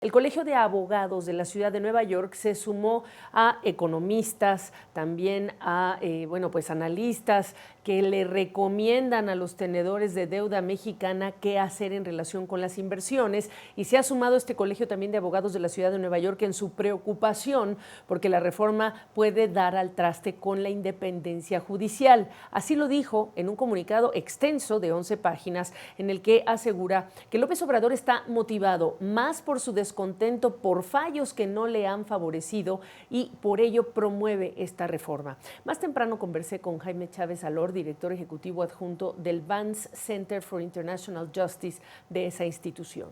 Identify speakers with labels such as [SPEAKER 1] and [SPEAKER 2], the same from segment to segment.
[SPEAKER 1] El Colegio de Abogados de la Ciudad de Nueva York se sumó a economistas, también a pues analistas que le recomiendan a los tenedores de deuda mexicana qué hacer en relación con las inversiones, y se ha sumado este Colegio también de Abogados de la Ciudad de Nueva York en su preocupación porque la reforma puede dar al traste con la independencia judicial. Así lo dijo en un comunicado extenso de 11 páginas en el que asegura que López Obrador está motivado más por su descontento por fallos que no le han favorecido y por ello promueve esta reforma. Más temprano conversé con Jaime Chávez Alor, director ejecutivo adjunto del Vance Center for International Justice de esa institución.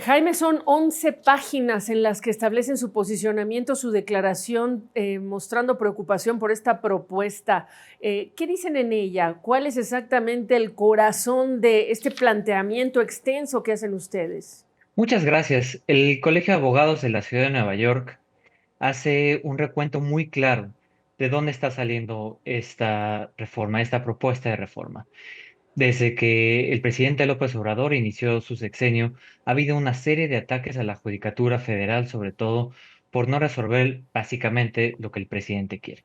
[SPEAKER 1] Jaime, son 11 páginas en las que establecen su posicionamiento, su declaración, mostrando preocupación por esta propuesta. ¿Qué dicen en ella? ¿Cuál es exactamente el corazón de este planteamiento extenso que hacen ustedes?
[SPEAKER 2] Muchas gracias. El Colegio de Abogados de la Ciudad de Nueva York hace un recuento muy claro de dónde está saliendo esta reforma, esta propuesta de reforma. Desde que el presidente López Obrador inició su sexenio, ha habido una serie de ataques a la Judicatura Federal, sobre todo por no resolver básicamente lo que el presidente quiere.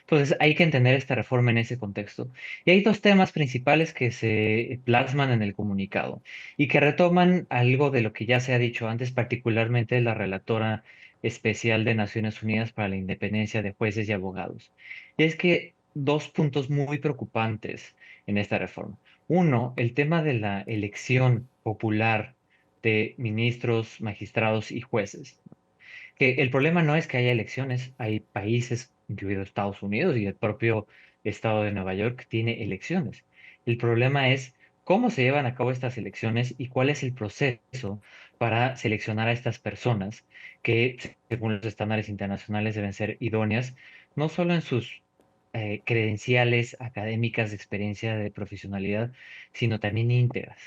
[SPEAKER 2] Entonces, hay que entender esta reforma en ese contexto. Y hay dos temas principales que se plasman en el comunicado y que retoman algo de lo que ya se ha dicho antes, particularmente la relatora especial de Naciones Unidas para la Independencia de Jueces y Abogados. Y es que dos puntos muy preocupantes en esta reforma. Uno, el tema de la elección popular de ministros, magistrados y jueces, que el problema no es que haya elecciones, hay países, incluido Estados Unidos y el propio estado de Nueva York, tiene elecciones. El problema es cómo se llevan a cabo estas elecciones y cuál es el proceso para seleccionar a estas personas que, según los estándares internacionales, deben ser idóneas, no solo en sus credenciales académicas de experiencia de profesionalidad, sino también íntegras.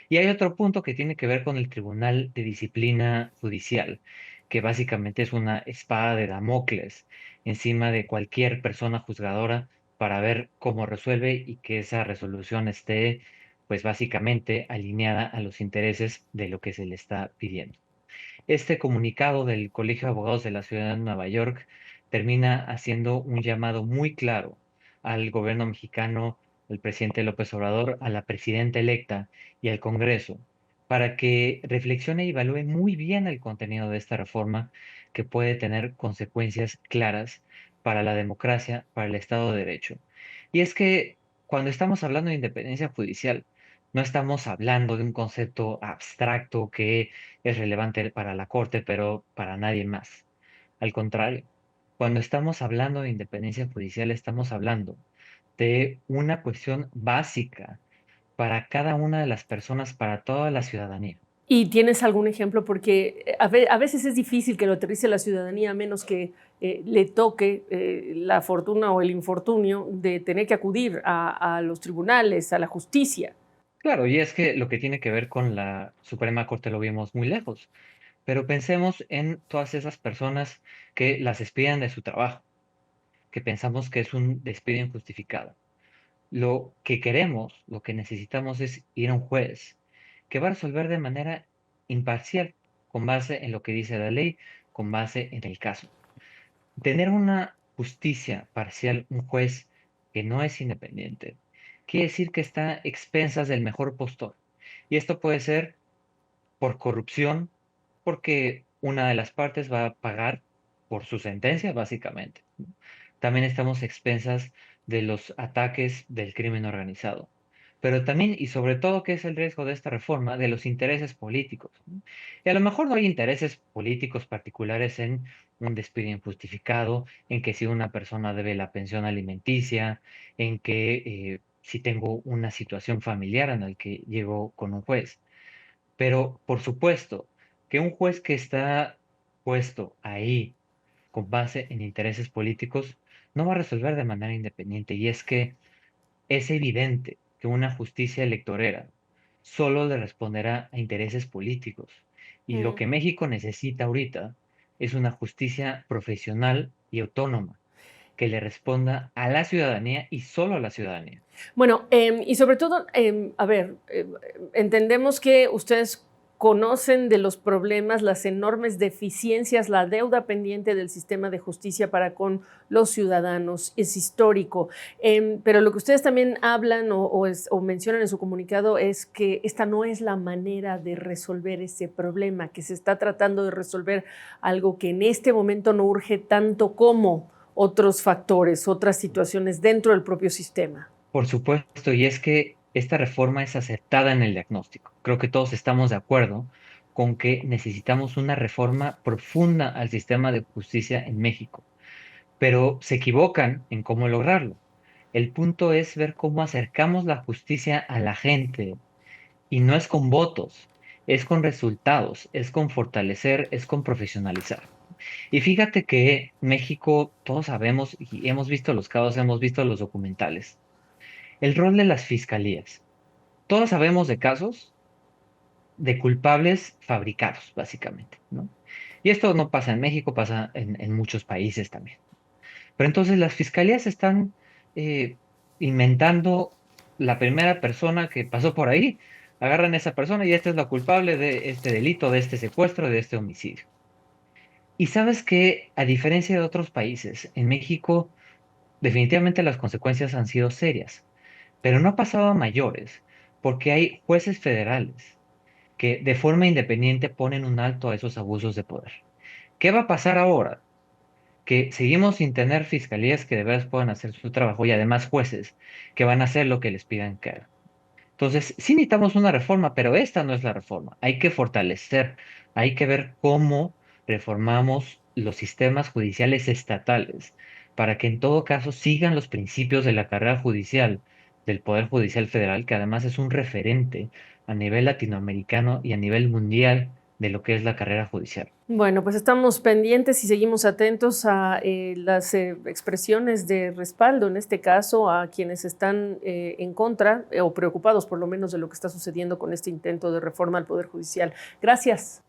[SPEAKER 2] Y hay otro punto que tiene que ver con el Tribunal de Disciplina Judicial, que básicamente es una espada de Damocles encima de cualquier persona juzgadora para ver cómo resuelve y que esa resolución esté, pues básicamente alineada a los intereses de lo que se le está pidiendo. Este comunicado del Colegio de Abogados de la Ciudad de Nueva York termina haciendo un llamado muy claro al gobierno mexicano, al presidente López Obrador, a la presidenta electa y al Congreso, para que reflexione y evalúe muy bien el contenido de esta reforma que puede tener consecuencias claras para la democracia, para el Estado de Derecho. Y es que cuando estamos hablando de independencia judicial, no estamos hablando de un concepto abstracto que es relevante para la Corte, pero para nadie más. Al contrario, cuando estamos hablando de independencia judicial, estamos hablando de una cuestión básica para cada una de las personas, para toda la ciudadanía.
[SPEAKER 1] ¿Y tienes algún ejemplo? Porque a veces es difícil que lo aterrice la ciudadanía, a menos que le toque la fortuna o el infortunio de tener que acudir a los tribunales, a la justicia.
[SPEAKER 2] Claro, y es que lo que tiene que ver con la Suprema Corte lo vimos muy lejos, pero pensemos en todas esas personas que las despiden de su trabajo, que pensamos que es un despido injustificado. Lo que queremos, lo que necesitamos es ir a un juez que va a resolver de manera imparcial, con base en lo que dice la ley, con base en el caso. Tener una justicia parcial, un juez que no es independiente, quiere decir que está a expensas del mejor postor. Y esto puede ser por corrupción, porque una de las partes va a pagar por su sentencia, básicamente, ¿no? También estamos a expensas de los ataques del crimen organizado, pero también y sobre todo, ¿qué es el riesgo de esta reforma? De los intereses políticos, ¿no? Y a lo mejor no hay intereses políticos particulares en un despido injustificado, en que si una persona debe la pensión alimenticia, en que si tengo una situación familiar en la que llego con un juez. Pero, por supuesto, que un juez que está puesto ahí con base en intereses políticos no va a resolver de manera independiente. Y es que es evidente que una justicia electorera solo le responderá a intereses políticos. Y lo
[SPEAKER 1] Mm.
[SPEAKER 2] que México necesita ahorita es una justicia profesional y autónoma. que le responda a la ciudadanía y solo a la ciudadanía.
[SPEAKER 1] Bueno, y sobre todo, a ver, entendemos que ustedes conocen de los problemas, las enormes deficiencias, la deuda pendiente del sistema de justicia para con los ciudadanos, es histórico. Pero lo que ustedes también hablan o mencionan en su comunicado es que esta no es la manera de resolver ese problema, que se está tratando de resolver algo que en este momento no urge tanto como otros factores, otras situaciones dentro del propio sistema.
[SPEAKER 2] Por supuesto, y es que esta reforma es aceptada en el diagnóstico. Creo que todos estamos de acuerdo con que necesitamos una reforma profunda al sistema de justicia en México, pero se equivocan en cómo lograrlo. El punto es ver cómo acercamos la justicia a la gente y no es con votos, es con resultados, es con fortalecer, es con profesionalizar. Y fíjate que México, todos sabemos y hemos visto los casos, hemos visto los documentales. El rol de las fiscalías. Todos sabemos de casos de culpables fabricados, básicamente, ¿no? Y esto no pasa en México, pasa en muchos países también. Pero entonces las fiscalías están eh, inventando la primera persona que pasó por ahí, agarran a esa persona y esta es la culpable de este delito, de este secuestro, de este homicidio. Y sabes que, a diferencia de otros países, en México definitivamente las consecuencias han sido serias, pero no ha pasado a mayores, porque hay jueces federales que de forma independiente ponen un alto a esos abusos de poder. ¿Qué va a pasar ahora? Que seguimos sin tener fiscalías que de veras puedan hacer su trabajo y además jueces que van a hacer lo que les pidan que hagan. Entonces, sí necesitamos una reforma, pero esta no es la reforma. Hay que fortalecer, hay que ver cómo reformamos los sistemas judiciales estatales para que en todo caso sigan los principios de la carrera judicial, del Poder Judicial Federal, que además es un referente a nivel latinoamericano y a nivel mundial de lo que es la carrera judicial.
[SPEAKER 1] Bueno, pues estamos pendientes y seguimos atentos a las expresiones de respaldo, en este caso, a quienes están en contra o preocupados por lo menos de lo que está sucediendo con este intento de reforma al Poder Judicial. Gracias.